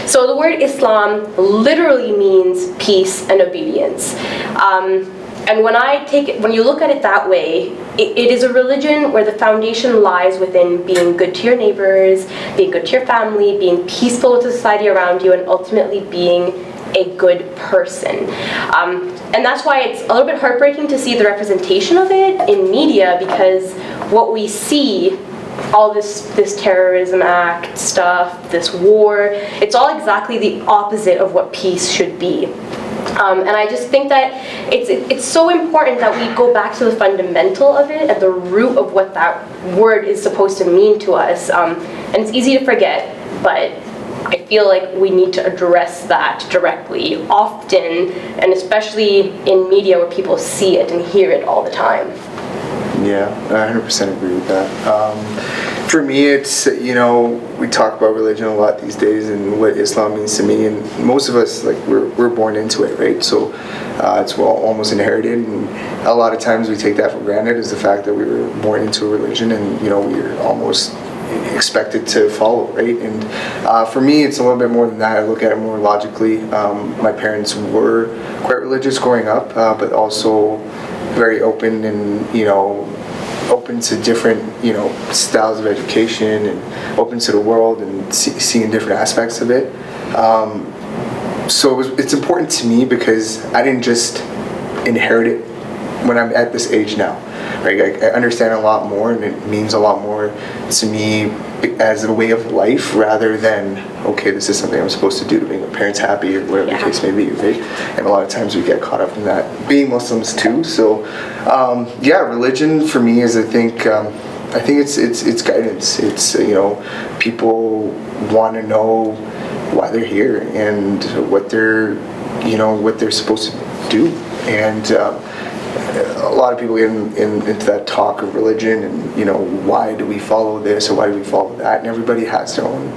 So the word Islam literally means peace and obedience. And when you look at it that way, it is a religion where the foundation lies within being good to your neighbors, being good to your family, being peaceful with the society around you, and ultimately being a good person. And that's why it's a little bit heartbreaking to see the representation of it in media, because what we see, all this terrorism act stuff, this war, it's all exactly the opposite of what peace should be. And I just think that it's so important that we go back to the fundamental of it, at the root of what that word is supposed to mean to us. And it's easy to forget, but I feel like we need to address that directly, often, and especially in media where people see it and hear it all the time. Yeah, I 100% agree with that. For me, it's, we talk about religion a lot these days and what Islam means to me, and most of us, like, we're born into it, right? So it's almost inherited, and a lot of times we take that for granted, is the fact that we were born into a religion, and we're almost expected to follow, right? And for me, it's a little bit more than that. I look at it more logically. My parents were quite religious growing up, but also very open and open to different styles of education, and open to the world, and seeing different aspects of it. So it's important to me because I didn't just inherit it when I'm at this age now. Right? I understand a lot more, and it means a lot more to me as a way of life, rather than, okay, this is something I'm supposed to do to make my parents happy, or whatever the case may be, right? And a lot of times we get caught up in that, being Muslims too. So religion for me is, I think it's guidance. It's people want to know why they're here and what they're supposed to do. And a lot of people get into that talk of religion, and why do we follow this or why do we follow that, and everybody has their own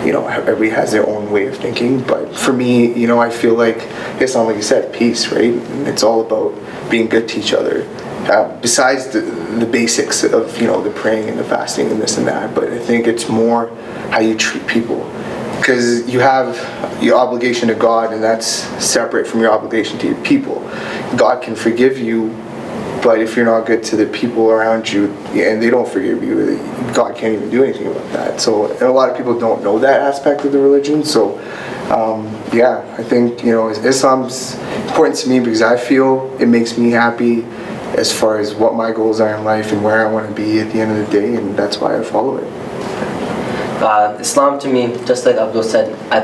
everybody has their own way of thinking. But for me, I feel like Islam, like you said, peace, right? And it's all about being good to each other, besides the basics of the praying and the fasting and this and that. But I think it's more how you treat people, because you have your obligation to God, and that's separate from your obligation to your people. God can forgive you, but if you're not good to the people around you and they don't forgive you, God can't even do anything about that. So, and a lot of people don't know that aspect of the religion. So I think Islam's important to me because I feel it makes me happy as far as what my goals are in life and where I want to be at the end of the day, and that's why I follow it. Islam to me, just like Abdul said, I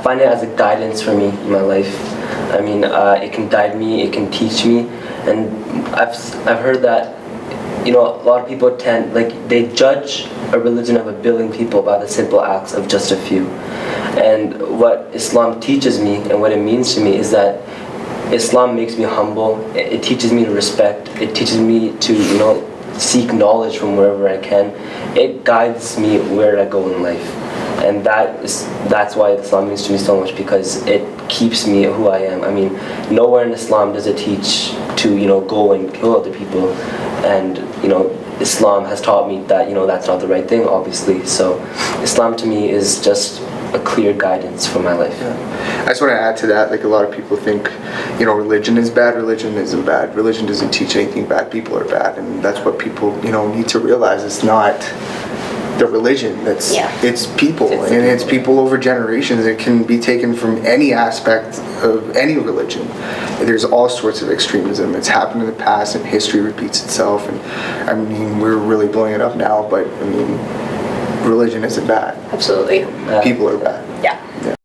find it as a guidance for me in my life. I mean, it can guide me, it can teach me, and I've heard that a lot of people they judge a religion of 1 billion people by the simple acts of just a few. And what Islam teaches me and what it means to me is that Islam makes me humble. It teaches me to respect. It teaches me to seek knowledge from wherever I can. It guides me where I go in life, and that's why Islam means to me so much, because it keeps me who I am. I mean, nowhere in Islam does it teach to go and kill other people, and Islam has taught me that that's not the right thing, obviously. So Islam to me is just a clear guidance for my life. I just want to add to that, like, a lot of people think, religion is bad. Religion isn't bad. Religion doesn't teach anything bad. People are bad, and that's what people, need to realize. It's not the religion. It's people, and it's people over generations. It can be taken from any aspect of any religion. There's all sorts of extremism. It's happened in the past, and history repeats itself. And I mean, we're really blowing it up now, but I mean, religion isn't bad. Absolutely. People are bad. Yeah.